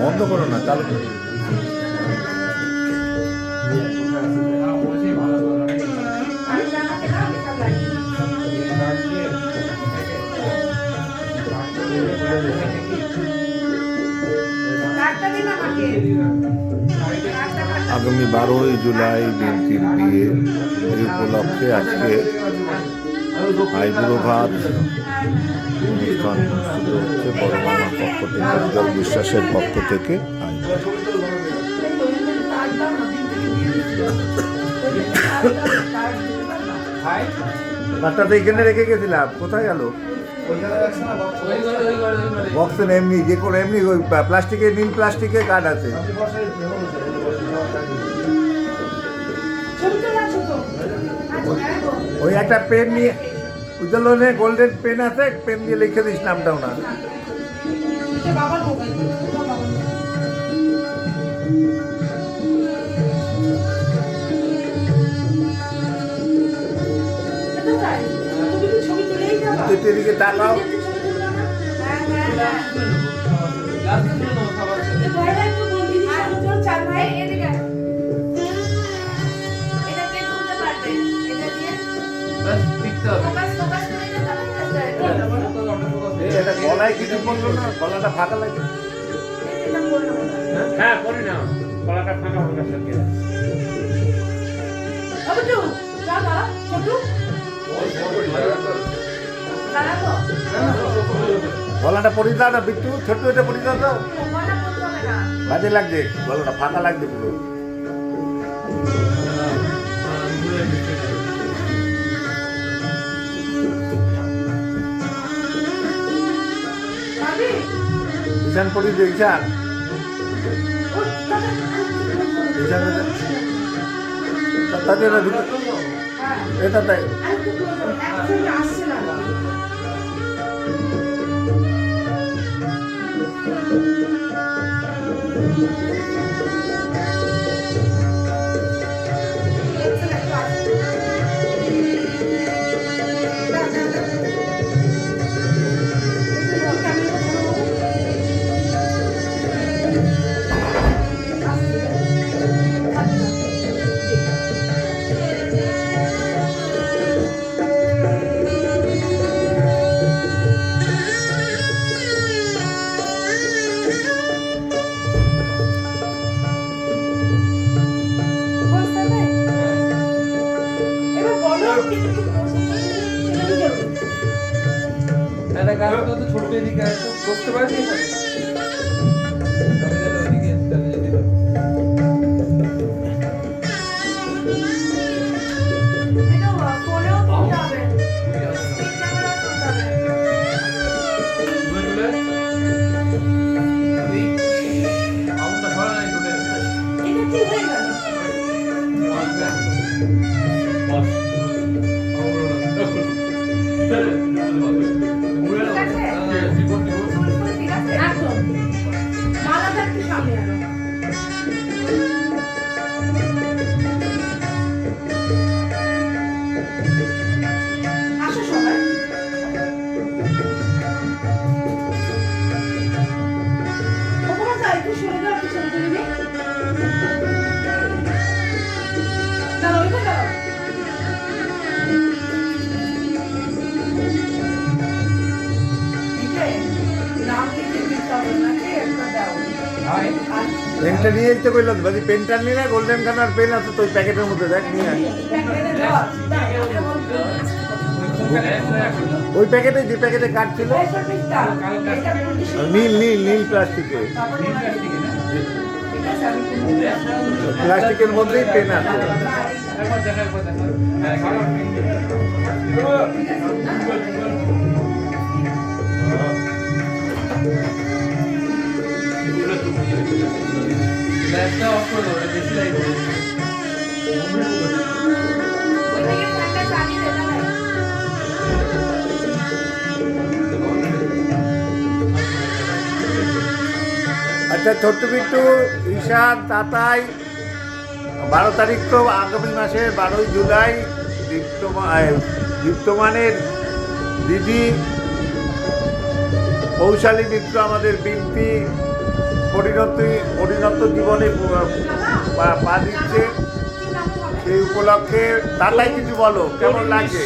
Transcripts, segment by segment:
বন্ধ করো না, চালু করো। আগামী 12ই জুলাই বিএনপির বিয়ে, এই উপলক্ষে আজকে আইবুড়ো ভাত অনুষ্ঠান শুরু হচ্ছে বড় মামার পক্ষ থেকে, উজ্জ্বল বিশ্বাসের পক্ষ থেকে। বাচ্চাটা এখানে রেখে গেছিলাম, কোথায় গেল? বক্সে এমনি যে কোনো এমনি ওই প্লাস্টিকের, নীল প্লাস্টিকের কার্ড আছে। ওই একটা পেন নিয়ে, উজ্জ্বলনের গোল্ডেন পেন আছে, পেন দিয়ে লিখে দিস নামটা ওনার। এদিকে তাকাও। গলায় কিছু বললো না, গলাটা ফাঁকা লাগে। হ্যাঁ করি না, গলাটা ফাঁকা ফাঁকা থাকে। গলাটা পরি দাও না বিট্টু, ছোট্ট এটা পরি দাও তো, বাজে লাগছে, গলাটা ফাঁকা লাগছে পুরো। ঈশান পরি দে, ঈশান ঈশান তাদের এটা তাই ছোট এদিকে বসতে পারি। পেনটা নিয়ে যেতে কইলাম, বাজি পেনটা নিয়ে না, গোল্ডেন কালার পেন আছে তো ওই প্যাকেটের মধ্যে, দেখ নিয়ে আয়। ওই প্যাকেটে, যে প্যাকেটে কার্ড ছিল, নীল নীল নীল প্লাস্টিকে, প্লাস্টিকের মধ্যেই পেন আছে। আচ্ছা ছোট্ট বিট্টু, ঈশান, তাতাই, 12 তারিখ তো আগামী মাসের 12ই জুলাই দীপ্তমানের দিদি পৌশালী মিত্র আমাদের বিএনপি পরিণত জীবনে পা দিচ্ছে, সেই উপলক্ষে দাদাই কিছু বলো, কেমন লাগছে?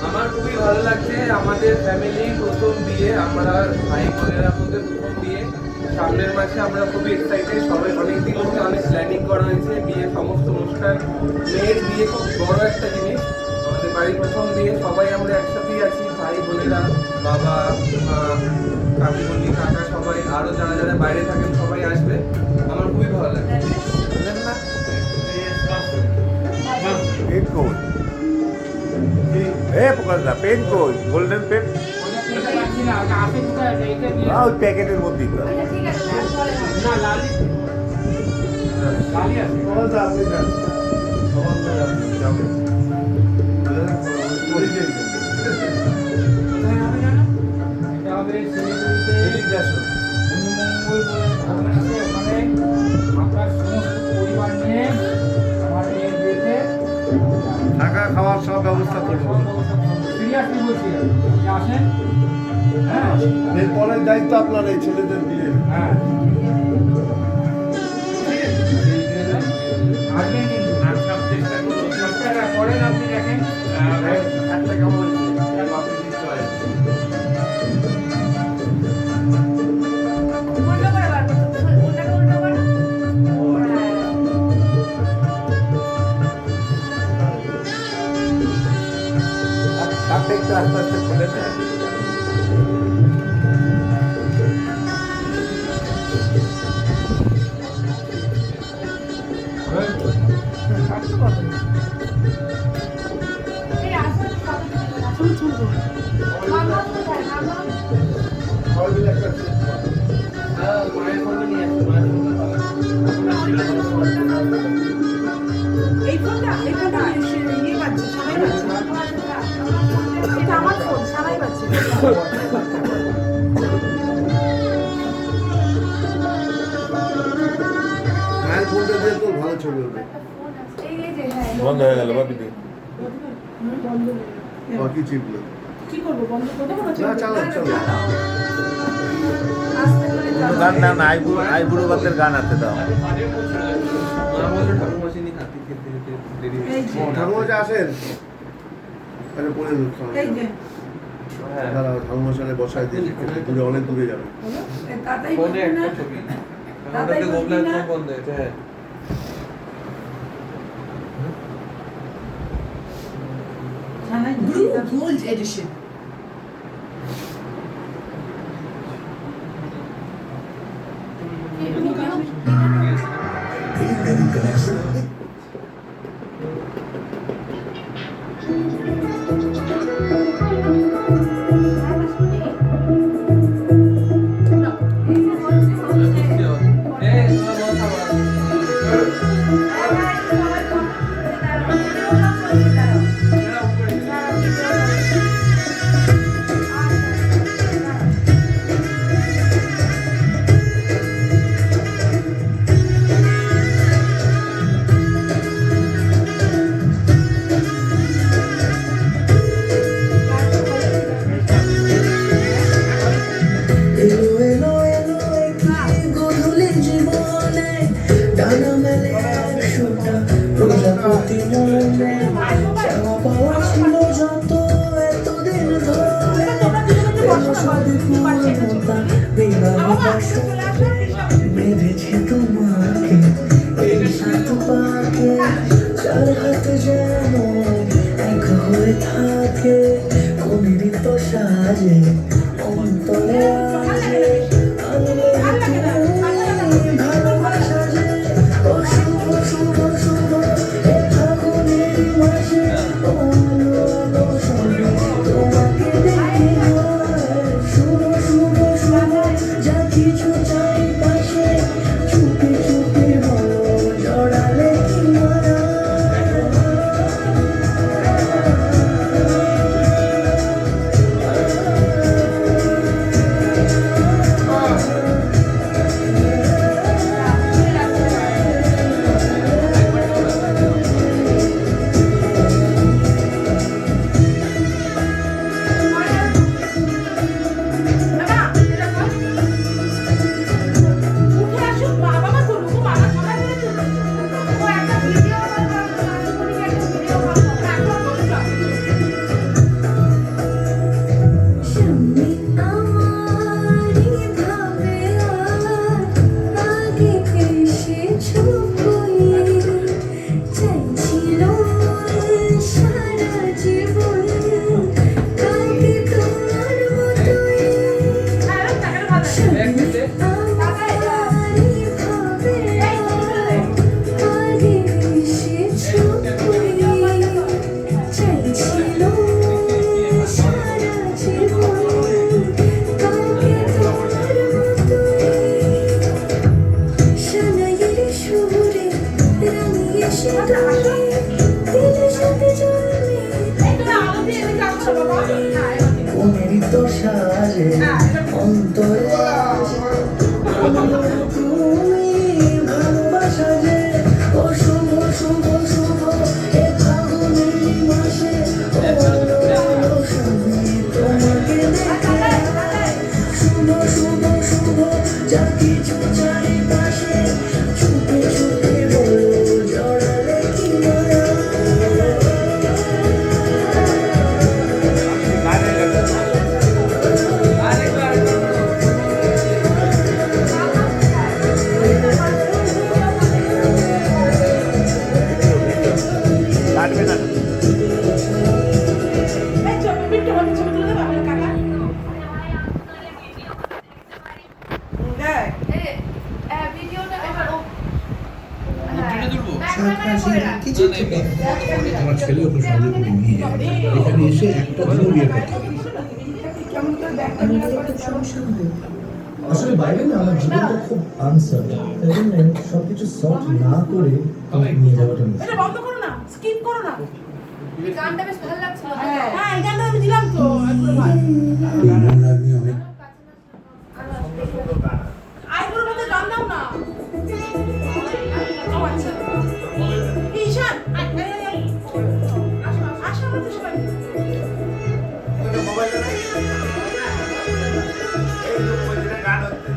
আমার খুবই ভালো লাগছে। আমাদের ফ্যামিলি প্রথম বিয়ে, আমরা ভাই বোনেরা মধ্যে প্রথম বিয়ে। সামনের মাসে আমরা খুবই এক্সাইটেড। সবাই অনেক দিন ধরে অনেক প্ল্যানিং করা হয়েছে। বিয়ে সমস্ত অনুষ্ঠান, মেয়ের বিয়ে খুব বড় একটা জিনিস, আমাদের বাড়ির প্রথম বিয়ে। সবাই আমরা একসাথেই আছি, ভাই বোনেরা, বাবা মা, কাকিমণি, কাকা, সবাই আরও যারা যারা বাইরে থাকেন সবাই আসবে। আমার খুবই ভালো লাগে। বুঝলেন না? পেন কই? প্রকাশদা, পেন কই? Golden pen? ওই প্যাকেটের মধ্যেই তো। থাকা খাওয়ার সব ব্যবস্থা করবো। এরপরের দায়িত্ব আপনার, এই ছেলেদের বিয়ে। করেন আপনি দেখেন একটা কেমন আপনি একটু আস্তে আস্তে খুলে নেন। মায়ের সঙ্গে নিয়ে আসবো, মায়ের সঙ্গে ভালো। এই ফোনটা নিয়ে পাচ্ছে, সবাই পাচ্ছে। এটা আমার ফোন, সবাই পাচ্ছে। মায়ের ফোনটা দিয়ে তো ভালো ছবি হবে। বন্ধ হয়ে গেল বাবি বাকি চিপলো কি করবো, বন্ধ করে দেবো? না, চালাও চালাও। আস্তে করে গান না না আইবুড়ো ভাতের গান আছে দাও। মা বললো ঠাকুমাসিনী হাতি খেতে খেতে দেরি হয়ে এই গেছে। যে। ঠাকুমা আসেন, আরে পরে এই যে হ্যাঁ, ঠাকুমাশানে বসায় দিয়ে দূরে, অনেক দূরে যাবে। হলো? এ তাতাই ফোনে বলছে না? একটা ছবি। আমাদেরকে গোবলার চোখ বন্ধ হয়েছে। হ্যাঁ, Blue Gold Edition. প্রজাপতি মনে চাওয়া পাওয়া ছিল যত এতদিন ধরে সবই পূর্ণতা বিবাহিত বেঁধেছে তোমাকে এই সাত পাকে চার হাত যেন এক হয়ে থাকে কোনের তো সাজে অন্তরে আজে আনলে তুমি ভালোবাসা যে অশুভ শুভ শুভ এ ফাগুনের মাসে আলো আলো সবে তোমাকে দেখে শুভ শুভ শুভ যা কিছু চাই যা কিছু চারিপাশে চুপে চুপে বলো জড়ালে কি মায়া কাটবে না এই চল বিট্টু বলে ছবি তুলে দেবো আমার কাকা কিছু থেকে আমার ছেলে ওকে সঙ্গে করে নিয়ে যাবে এখানে এসে একটা দিনও বিয়ে করতে হবে না। আমি তো খুব সমস্যা হবে আসলে বাইরে না আমার জীবনটা খুব আনসার্টেন তাই জন্য সবকিছু সলভ না করে তোমাকে নিয়ে যাওয়াটা মুশকিল। এটা বন্ধ করো না স্কিপ করো না গানটা বেশ ভালো লাগছিল হ্যাঁ এই গানটা আমি দিলাম তো একটু ভাই এই নোংরা আমি অনেক আইগুলোর মধ্যে গান দাও না ও আচ্ছা ঈশান আই আসো আমাদের সবাই গান হচ্ছে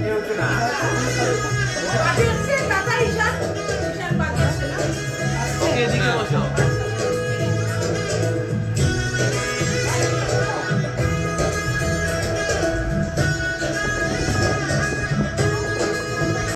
এ হচ্ছে না আজকে হচ্ছে টাটা ঈশান ঈশান বাজে আসছে না এদিকে বসো